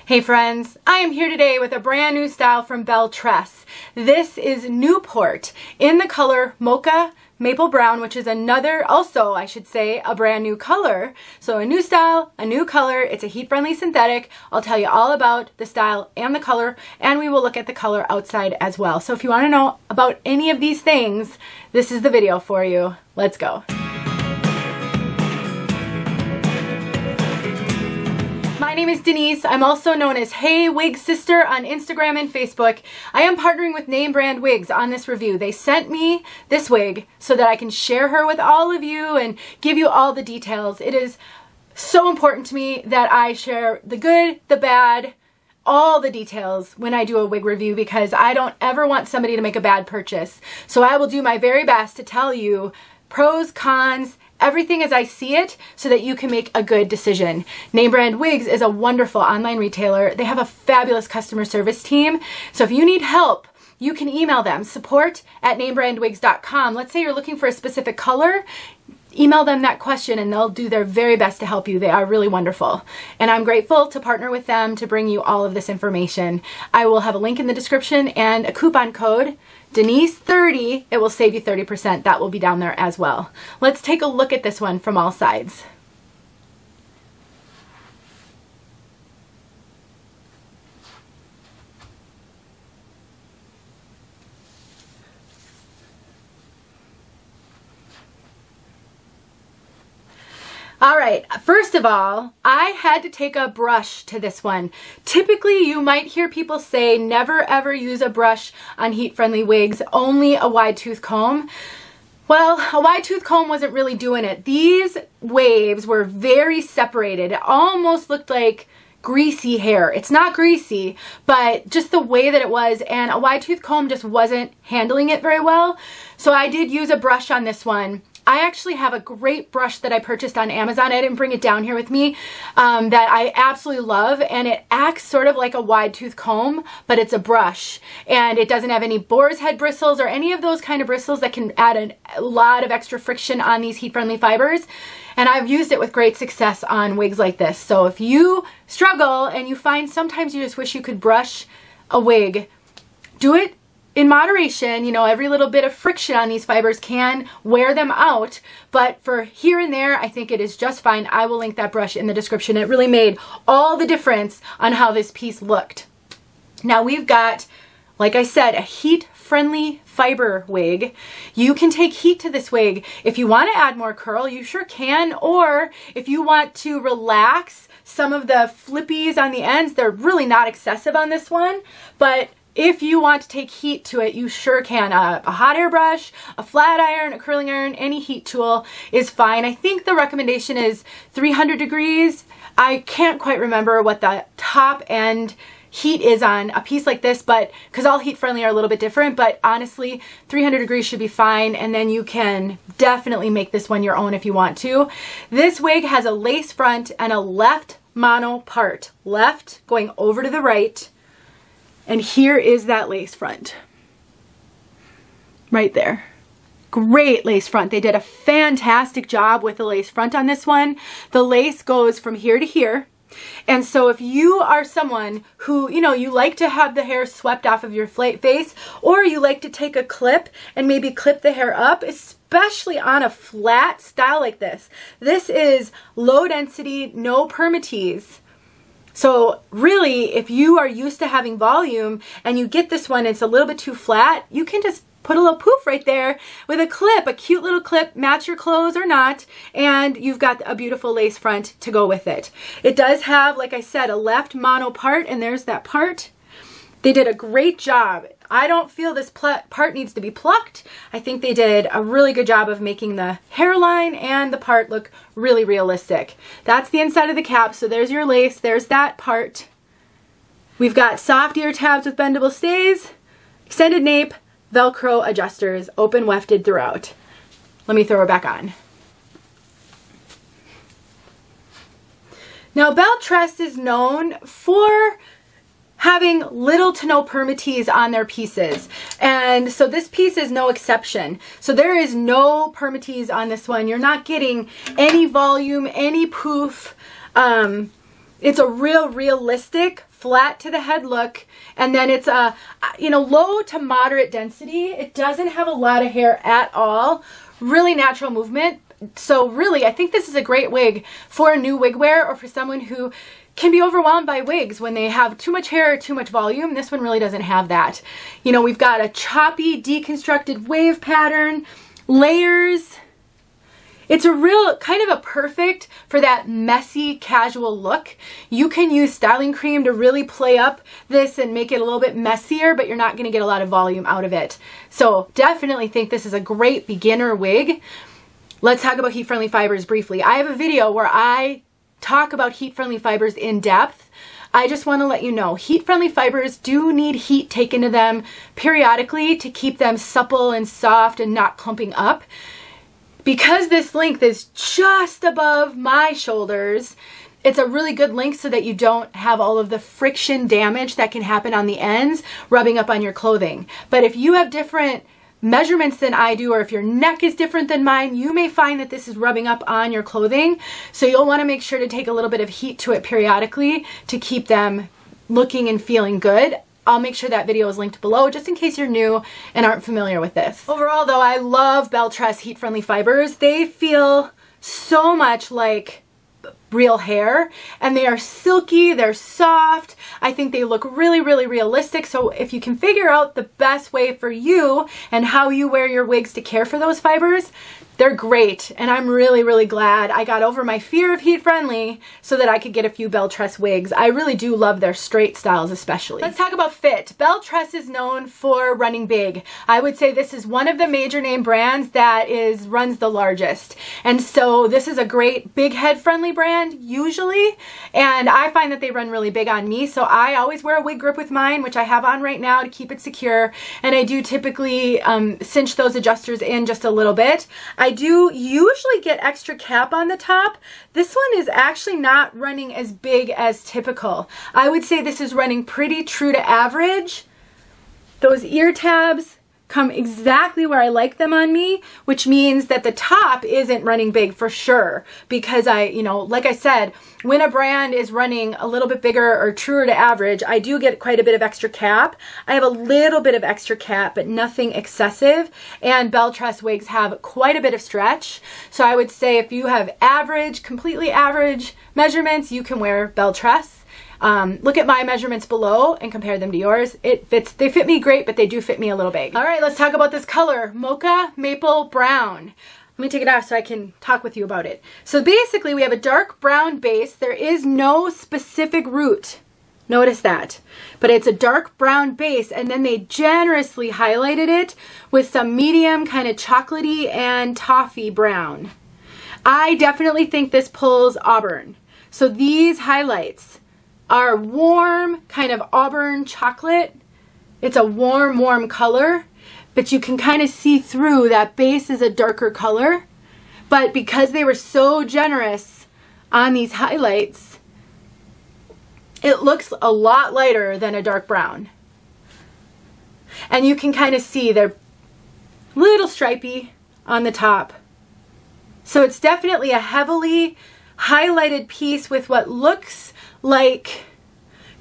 Hey friends, I am here today with a brand new style from Belle Tress. This is Newport in the color Mocha Maple Brown, which is another, also I should say, a brand new color. So a new style, a new color, it's a heat-friendly synthetic. I'll tell you all about the style and the color, and we will look at the color outside as well. So if you want to know about any of these things, this is the video for you. Let's go. My name is Denise. I'm also known as Hey Wig Sister on Instagram and Facebook. I am partnering with Name Brand Wigs on this review. They sent me this wig so that I can share her with all of you and give you all the details. It is so important to me that I share the good, the bad, all the details when I do a wig review because I don't ever want somebody to make a bad purchase. So I will do my very best to tell you pros, cons, everything as I see it so that you can make a good decision. Name Brand Wigs is a wonderful online retailer. They have a fabulous customer service team. So if you need help, you can email them, support@namebrandwigs.com. Let's say you're looking for a specific color, email them that question and they'll do their very best to help you. They are really wonderful. And I'm grateful to partner with them to bring you all of this information. I will have a link in the description and a coupon code, Denise30. It will save you 30%. That will be down there as well. Let's take a look at this one from all sides. All right, first of all, I had to take a brush to this one. Typically, you might hear people say never ever use a brush on heat-friendly wigs, only a wide tooth comb. Well, a wide tooth comb wasn't really doing it. These waves were very separated. It almost looked like greasy hair. It's not greasy, but just the way that it was, and a wide tooth comb just wasn't handling it very well. So I did use a brush on this one. I actually have a great brush that I purchased on Amazon. I didn't bring it down here with me, that I absolutely love, and it acts sort of like a wide tooth comb, but it's a brush, and it doesn't have any boar's head bristles or any of those kind of bristles that can add a lot of extra friction on these heat-friendly fibers, and I've used it with great success on wigs like this. So if you struggle and you find sometimes you just wish you could brush a wig, do it in moderation. You know, every little bit of friction on these fibers can wear them out, but for here and there, I think it is just fine. I will link that brush in the description. It really made all the difference on how this piece looked. Now we've got, like I said, a heat-friendly fiber wig. You can take heat to this wig. If you want to add more curl, you sure can, or if you want to relax some of the flippies on the ends, they're really not excessive on this one, but if you want to take heat to it, you sure can. A hot air brush, a flat iron, a curling iron, any heat tool is fine. I think the recommendation is 300 degrees. I can't quite remember what the top end heat is on a piece like this, but because all heat friendly are a little bit different, but honestly 300 degrees should be fine, and then you can definitely make this one your own if you want to. This wig has a lace front and a left mono part, left going over to the right. And here is that lace front. Right there. Great lace front. They did a fantastic job with the lace front on this one. The lace goes from here to here. And so if you are someone who, you know, you like to have the hair swept off of your face, or you like to take a clip and maybe clip the hair up, especially on a flat style like this. This is low density, no Permatease. So really, if you are used to having volume and you get this one, it's a little bit too flat, you can just put a little poof right there with a clip, a cute little clip, match your clothes or not, and you've got a beautiful lace front to go with it. It does have, like I said, a left mono part, and there's that part. They did a great job. I don't feel this part needs to be plucked. I think they did a really good job of making the hairline and the part look really realistic. That's the inside of the cap, so there's your lace, there's that part. We've got soft ear tabs with bendable stays, extended nape, Velcro adjusters, open wefted throughout. Let me throw her back on. Now Belle Tress is known for having little to no Permatease on their pieces, and so this piece is no exception. So there is no Permatease on this one. You're not getting any volume, any poof. It's a real realistic flat to the head look, and then it's a, you know, low to moderate density. It doesn't have a lot of hair at all. Really natural movement. So really, I think this is a great wig for a new wig wear, or for someone who can be overwhelmed by wigs when they have too much hair or too much volume. This one really doesn't have that. You know, we've got a choppy, deconstructed wave pattern, layers. It's a real kind of a perfect for that messy casual look. You can use styling cream to really play up this and make it a little bit messier, but you're not going to get a lot of volume out of it. So definitely think this is a great beginner wig. Let's talk about heat-friendly fibers briefly. I have a video where I talk about heat-friendly fibers in depth. I just want to let you know, heat-friendly fibers do need heat taken to them periodically to keep them supple and soft and not clumping up. Because this length is just above my shoulders, it's a really good length so that you don't have all of the friction damage that can happen on the ends rubbing up on your clothing. But if you have different measurements than I do, or if your neck is different than mine, you may find that this is rubbing up on your clothing. So you'll want to make sure to take a little bit of heat to it periodically to keep them looking and feeling good. I'll make sure that video is linked below just in case you're new and aren't familiar with this. Overall though, I love Belle Tress heat-friendly fibers. They feel so much like real hair, and they are silky, they're soft. I think they look really, really realistic. So if you can figure out the best way for you and how you wear your wigs to care for those fibers, they're great. And I'm really, really glad I got over my fear of heat friendly so that I could get a few Belle Tress wigs. I really do love their straight styles especially. Let's talk about fit. Belle Tress is known for running big. I would say this is one of the major name brands that runs the largest. And so this is a great big head friendly brand usually. And I find that they run really big on me. So I always wear a wig grip with mine, which I have on right now to keep it secure. And I do typically cinch those adjusters in just a little bit. I do usually get extra cap on the top. This one is actually not running as big as typical. I would say this is running pretty true to average. Those ear tabs come exactly where I like them on me, which means that the top isn't running big for sure, because like I said, when a brand is running a little bit bigger or truer to average, I do get quite a bit of extra cap. I have a little bit of extra cap, but nothing excessive, and Belle Tress wigs have quite a bit of stretch. So I would say if you have average, completely average measurements, you can wear Belle Tress. Look at my measurements below and compare them to yours. They fit me great, but they do fit me a little big. All right, let's talk about this color, Mocha Maple Brown. Let me take it off so I can talk with you about it. So basically we have a dark brown base. There is no specific root. Notice that. But it's a dark brown base, and then they generously highlighted it with some medium kind of chocolatey and toffee brown. I definitely think this pulls auburn. So these highlights are warm, kind of auburn chocolate. It's a warm, warm color, but you can kind of see through that base is a darker color. But because they were so generous on these highlights, it looks a lot lighter than a dark brown. And you can kind of see they're a little stripy on the top. So it's definitely a heavily highlighted piece with what looks like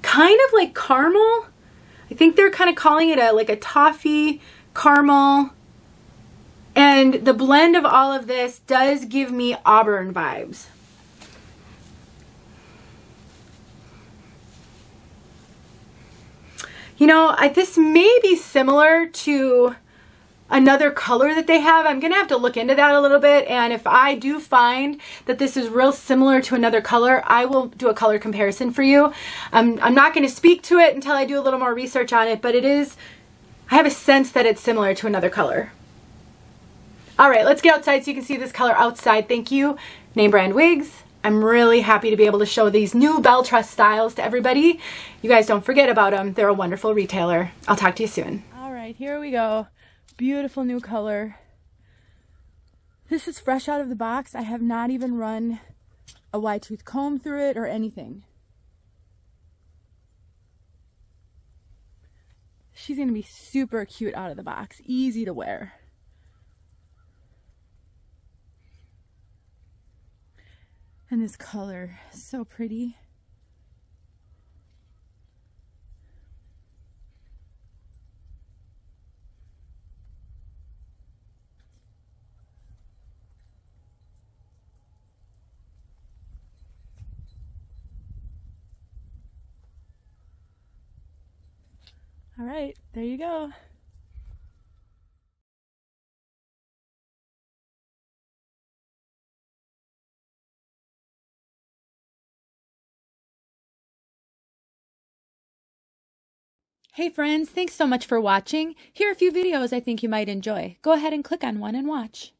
kind of like caramel. I think they're kind of calling it like a toffee caramel. And the blend of all of this does give me auburn vibes. You know, this may be similar to another color that they have. I'm gonna have to look into that a little bit, and if I do find that this is real similar to another color, I will do a color comparison for you. I'm not gonna speak to it until I do a little more research on it, but I have a sense that it's similar to another color. All right, let's get outside so you can see this color outside. Thank you, Name Brand Wigs. I'm really happy to be able to show these new Belle Tress styles to everybody. You guys don't forget about them. They're a wonderful retailer. I'll talk to you soon. All right, here we go. Beautiful new color. This is fresh out of the box. I have not even run a wide tooth comb through it or anything. She's gonna be super cute out of the box. Easy to wear. And this color is so pretty. All right, there you go. Hey friends, thanks so much for watching. Here are a few videos I think you might enjoy. Go ahead and click on one and watch.